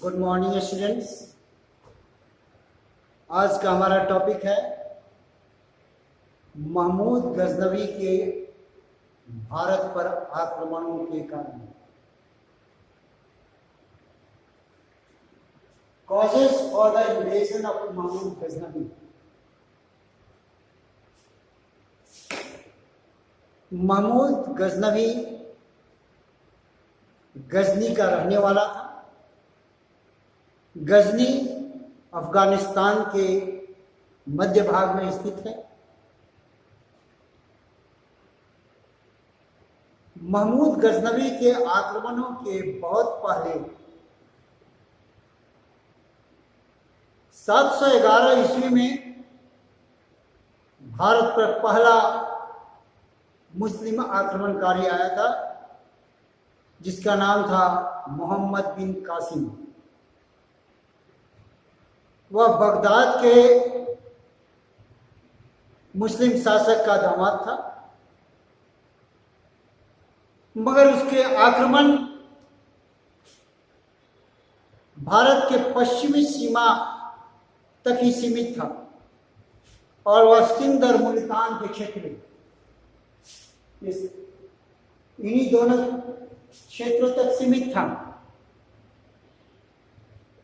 Good morning students. आज का हमारा टॉपिक है महमूद गजनवी के भारत पर आक्रमणों के कारण। Causes for the invasion of Mahmud Ghaznavi. Mahmud Ghaznavi Ghazni का रहने वाला था। गजनी अफगानिस्तान के मध्य भाग में स्थित है। महमूद गजनवी के आक्रमणों के बहुत पहले 711 ईस्वी में भारत पर पहला मुस्लिम आक्रमणकारी आया था, जिसका नाम था मोहम्मद बिन कासिम। वह बगदाद के मुस्लिम शासक का दामाद था, मगर उसके आक्रमण भारत के पश्चिमी सीमा तक ही सीमित था और वह सिंध और मुल्तान के क्षेत्र, इन्हीं दोनों क्षेत्रों तक सीमित था।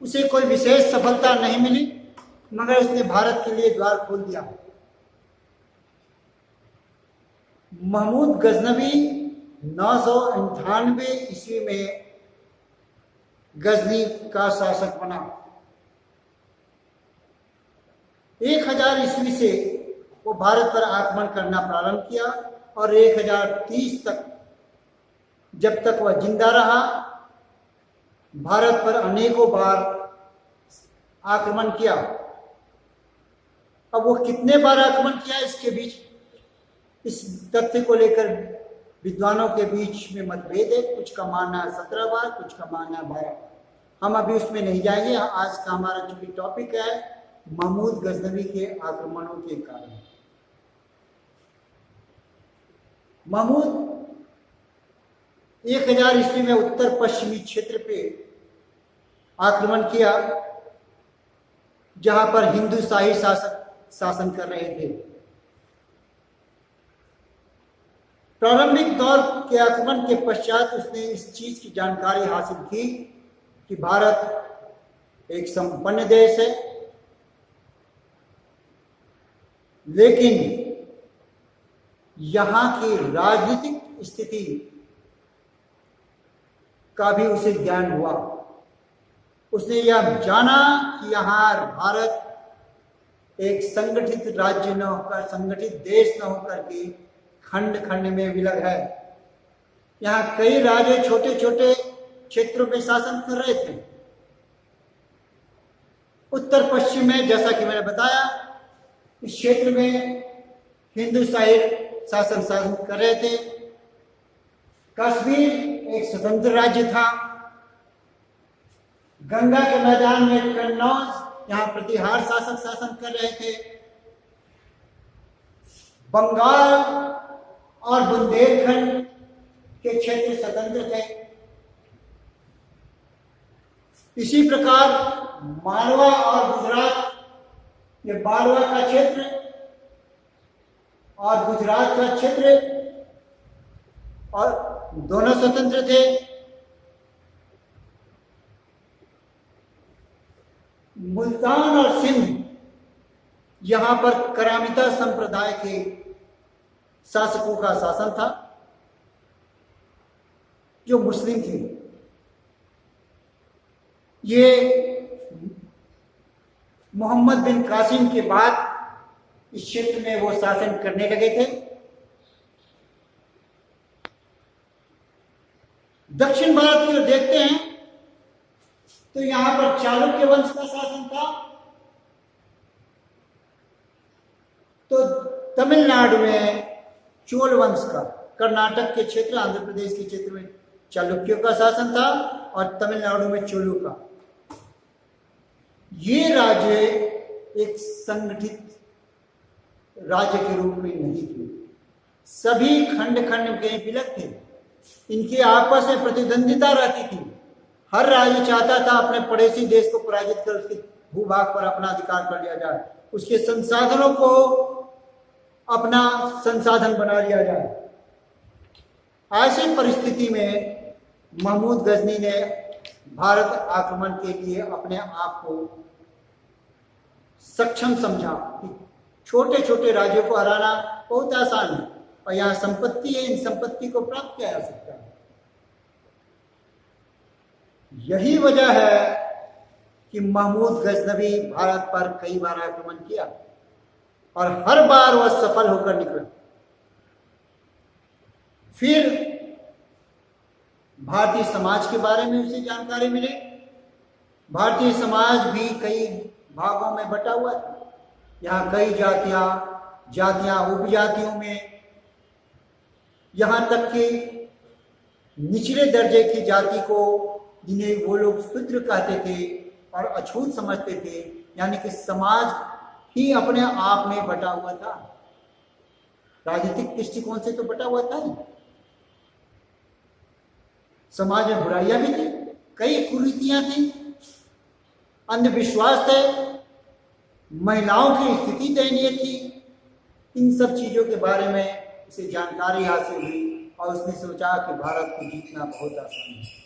उसे कोई विशेष सफलता नहीं मिली, मगर उसने भारत के लिए द्वार खोल दिया। महमूद गजनवी 998 ईस्वी में गजनी का शासक बना। 1000 ईस्वी से वो भारत पर आक्रमण करना प्रारंभ किया और 1030 तक, जब तक वह जिंदा रहा, भारत पर अनेकों बार आक्रमण किया। अब वो कितने बार आक्रमण किया, इसके बीच इस तथ्य को लेकर विद्वानों के बीच में मतभेद है। कुछ का मानना है 17 बार, कुछ का मानना है 12। हम अभी उसमें नहीं जाएंगे। आज का हमारा जो टॉपिक है महमूद गजनवी के आक्रमणों के कारण। महमूद 1000 ईस्वी में उत्तर पश्चिमी क्षेत्र पे आक्रमण किया, जहां पर हिंदू शाही शासक शासन कर रहे थे। प्रारंभिक दौर के आक्रमण के पश्चात उसने इस चीज की जानकारी हासिल की कि भारत एक संपन्न देश है, लेकिन यहां की राजनीतिक स्थिति का भी उसे ज्ञान हुआ। उसने यह जाना कि यहाँ भारत एक संगठित राज्य न होकर, संगठित देश न होकर के खंड खंड में विलग है। यहाँ कई राजे छोटे छोटे क्षेत्रों में शासन कर रहे थे। उत्तर पश्चिम में, जैसा कि मैंने बताया, इस क्षेत्र में हिंदू शाही शासन कर रहे थे। कश्मीर एक स्वतंत्र राज्य था। गंगा के मैदान में कन्नौज, यहाँ प्रतिहार शासक शासन कर रहे थे। बंगाल और बुंदेलखंड के क्षेत्र स्वतंत्र थे। इसी प्रकार मालवा और गुजरात, ये मालवा का क्षेत्र और गुजरात का क्षेत्र और दोनों स्वतंत्र थे। मुल्तान और सिंध, यहां पर करामिता संप्रदाय के शासकों का शासन था, जो मुस्लिम थे। ये मोहम्मद बिन कासिम के बाद इस क्षेत्र में वो शासन करने लगे थे। दक्षिण भारत की ओर देखते हैं तो यहां पर चालुक्य वंश का शासन था। तो तमिलनाडु में चोल वंश का, कर्नाटक के क्षेत्र, आंध्र प्रदेश के क्षेत्र में चालुक्यों का शासन था और तमिलनाडु में चोलों का। ये राज्य एक संगठित राज्य के रूप में नहीं थे, सभी खंड खंड के विलग थे। इनकी आपस में प्रतिद्वंदिता रहती थी। हर राज्य चाहता था अपने पड़ोसी देश को पराजित कर उसके भूभाग पर अपना अधिकार कर लिया जाए, उसके संसाधनों को अपना संसाधन बना लिया जाए। ऐसी परिस्थिति में महमूद गजनी ने भारत आक्रमण के लिए अपने आप को सक्षम समझा कि छोटे छोटे राज्यों को हराना बहुत आसान है और यहाँ संपत्ति है, इन संपत्ति को प्राप्त किया जा सकता है। यही वजह है कि महमूद गजनवी भारत पर कई बार आक्रमण किया और हर बार वह सफल होकर निकला। फिर भारतीय समाज के बारे में उसे जानकारी मिली। भारतीय समाज भी कई भागों में बटा हुआ था। यहाँ कई जातियां उपजातियों में, यहाँ तक कि निचले दर्जे की जाति को, जिन्हें वो लोग शूद्र कहते थे और अछूत समझते थे, यानी कि समाज ही अपने आप में बटा हुआ था। राजनीतिक दृष्टिकोण से तो बटा हुआ था ही। समाज में बुराइयां भी थी, कई कुरीतियां थी, अंधविश्वास थे, महिलाओं की स्थिति दयनीय थी। इन सब चीजों के बारे में उसे जानकारी हासिल हुई और उसने सोचा कि भारत को जीतना बहुत आसान है।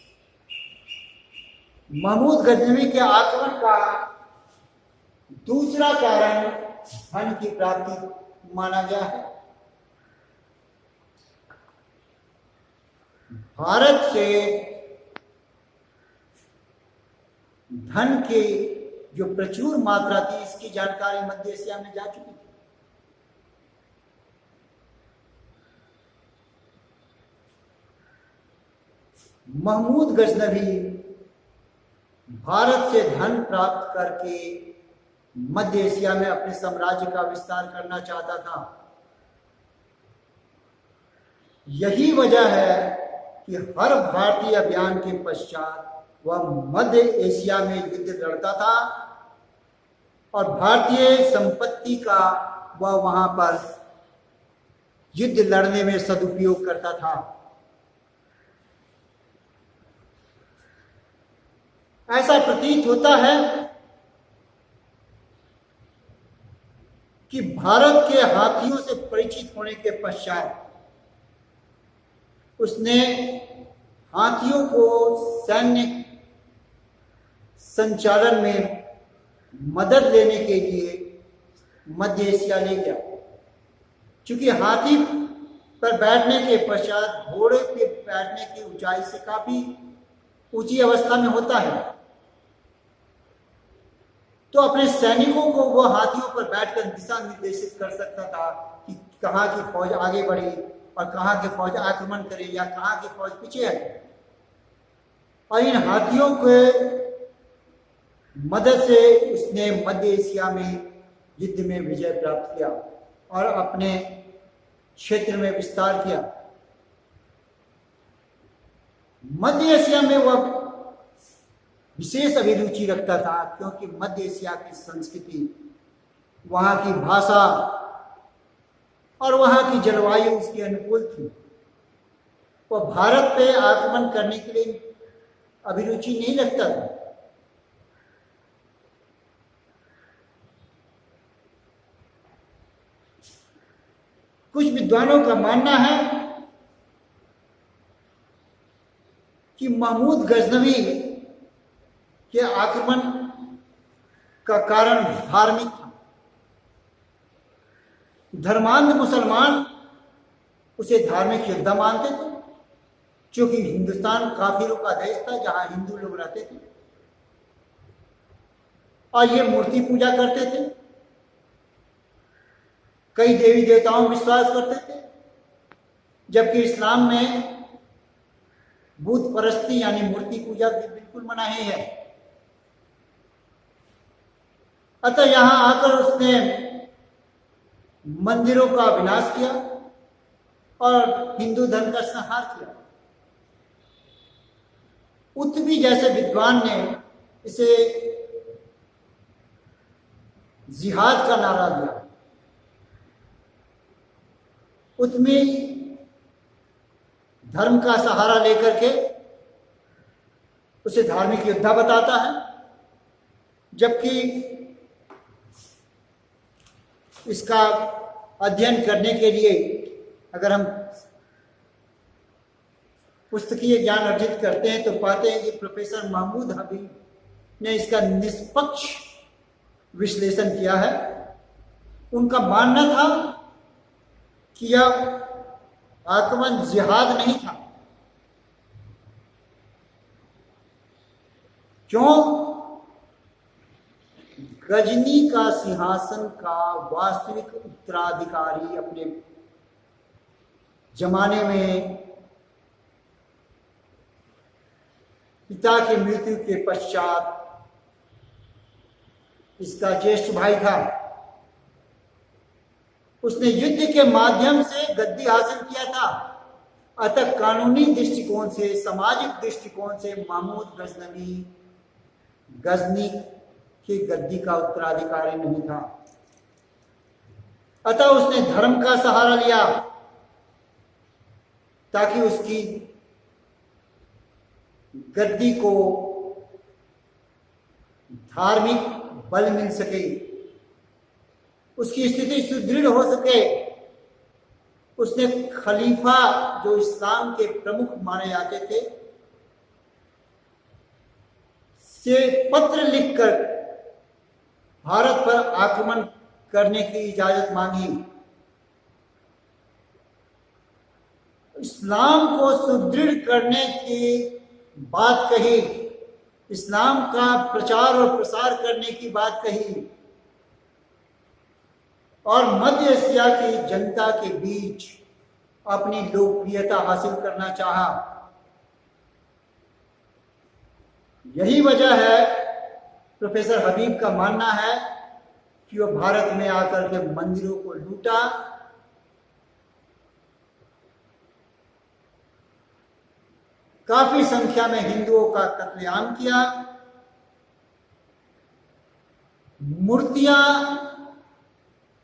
महमूद गजनवी के आक्रमण का दूसरा कारण धन की प्राप्ति माना गया है। भारत से धन की जो प्रचुर मात्रा थी, इसकी जानकारी मध्य एशिया में जा चुकी थी। महमूद गजनवी भारत से धन प्राप्त करके मध्य एशिया में अपने साम्राज्य का विस्तार करना चाहता था। यही वजह है कि हर भारतीय अभियान के पश्चात वह मध्य एशिया में युद्ध लड़ता था और भारतीय संपत्ति का वह वहां पर युद्ध लड़ने में सदुपयोग करता था। ऐसा प्रतीत होता है कि भारत के हाथियों से परिचित होने के पश्चात उसने हाथियों को सैन्य संचालन में मदद लेने के लिए मध्य एशिया ले गया। क्योंकि हाथी पर बैठने के पश्चात घोड़े पे बैठने की ऊंचाई से काफी ऊंची अवस्था में होता है, तो अपने सैनिकों को वो हाथियों पर बैठकर दिशा निर्देशित कर सकता था कि कहाँ की फौज आगे बढ़े और कहाँ की फौज आक्रमण करे या कहाँ की फौज पीछे हटे। और इन हाथियों के मदद से उसने मध्य एशिया में युद्ध में विजय प्राप्त किया और अपने क्षेत्र में विस्तार किया। मध्य एशिया में वह विशेष अभिरुचि रखता था क्योंकि मध्य एशिया की संस्कृति, वहाँ की भाषा और वहाँ की जलवायु उसके अनुकूल थी। वह भारत पे आक्रमण करने के लिए अभिरुचि नहीं रखता था। कुछ विद्वानों का मानना है कि महमूद गजनवी के आक्रमण का कारण धार्मिक था। धर्मांध मुसलमान उसे धार्मिक योद्धा मानते थे, क्योंकि हिंदुस्तान काफिरों का देश था जहां हिंदू लोग रहते थे और ये मूर्ति पूजा करते थे, कई देवी देवताओं में विश्वास करते थे, जबकि इस्लाम में बुत परस्ती यानी मूर्ति पूजा बिल्कुल मनाही है। अतः यहां आकर उसने मंदिरों का विनाश किया और हिंदू धर्म का संहार किया। उत्तमी जैसे विद्वान ने इसे जिहाद का नारा दिया। उत्तमी धर्म का सहारा लेकर के उसे धार्मिक योद्धा बताता है, जबकि इसका अध्ययन करने के लिए अगर हम पुस्तकीय ज्ञान अर्जित करते हैं तो पाते हैं कि प्रोफेसर महमूद हबीब ने इसका निष्पक्ष विश्लेषण किया है। उनका मानना था कि यह आक्रमण जिहाद नहीं था। क्यों? गजनी का सिंहासन का वास्तविक उत्तराधिकारी अपने जमाने में पिता की मृत्यु के पश्चात इसका ज्येष्ठ भाई था। उसने युद्ध के माध्यम से गद्दी हासिल किया था। अतः कानूनी दृष्टिकोण से, सामाजिक दृष्टिकोण से महमूद गजनी की गद्दी का उत्तराधिकारी नहीं था। अतः उसने धर्म का सहारा लिया ताकि उसकी गद्दी को धार्मिक बल मिल सके, उसकी स्थिति सुदृढ़ हो सके। उसने खलीफा, जो इस्लाम के प्रमुख माने जाते थे, से पत्र लिखकर भारत पर आक्रमण करने की इजाजत मांगी। इस्लाम को सुदृढ़ करने की बात कही, इस्लाम का प्रचार और प्रसार करने की बात कही और मध्य एशिया की जनता के बीच अपनी लोकप्रियता हासिल करना चाहा। यही वजह है, प्रोफेसर हबीब का मानना है कि वह भारत में आकर के मंदिरों को लूटा, काफी संख्या में हिंदुओं का कत्लेआम किया, मूर्तियां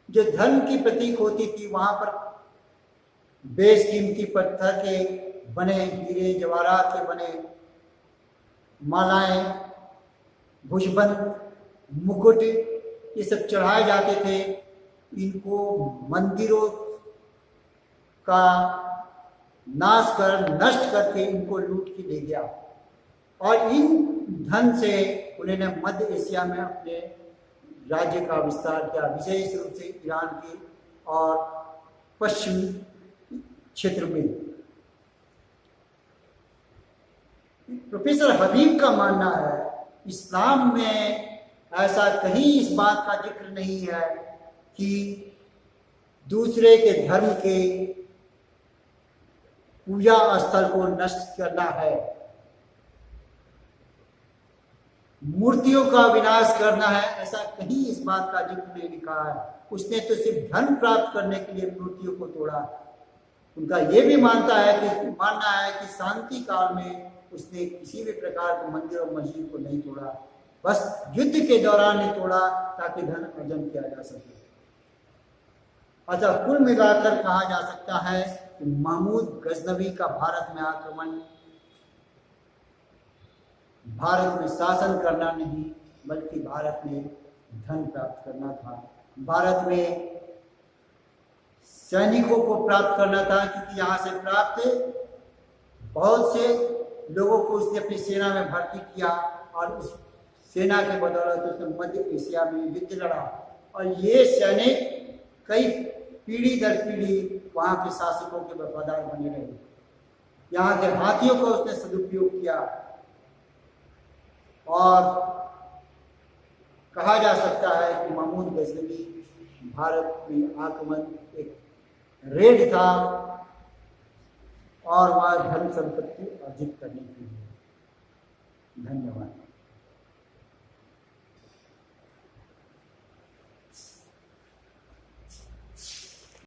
जो धर्म की प्रतीक होती थी वहां पर बेशकीमती पत्थर के बने, हीरे जवाहरात के बने मालाएं, भुजबंद, मुकुट, ये सब चढ़ाए जाते थे। इनको मंदिरों का नाश कर, नष्ट करके इनको लूट के ले गया और इन धन से उन्होंने मध्य एशिया में अपने राज्य का विस्तार किया, विशेष रूप से ईरान की और पश्चिमी क्षेत्र में। प्रोफेसर हबीब का मानना है इस्लाम में ऐसा कहीं इस बात का जिक्र नहीं है कि दूसरे के धर्म के पूजा स्थल को नष्ट करना है, मूर्तियों का विनाश करना है, ऐसा कहीं इस बात का जिक्र नहीं लिखा है। उसने तो सिर्फ धन प्राप्त करने के लिए मूर्तियों को तोड़ा। उनका यह भी मानना है कि शांति काल में उसने किसी भी प्रकार के मंदिर और मस्जिद को नहीं तोड़ा, बस युद्ध के दौरान ही तोड़ा ताकि धन अर्जन किया जा सके। अतः कुल मिलाकर कहा जा सकता है कि महमूद गजनवी का भारत में आक्रमण भारत में शासन करना नहीं, बल्कि भारत में धन प्राप्त करना था, भारत में सैनिकों को प्राप्त करना था, क्योंकि यहाँ से प्राप्त बहुत से लोगों को उसने अपनी सेना में भर्ती किया और उस सेना के बदौलत उसने मध्य एशिया में युद्ध लड़ा और ये सैनिक कई पीढ़ी दर पीढ़ी वहाँ के शासकों के वफादार बने रहे। यहाँ के हाथियों का उसने सदुपयोग किया और कहा जा सकता है कि महमूद गजनवी भारत में आक्रमण एक रेड था और वह धन संपत्ति अर्जित करने के लिए। धन्यवाद।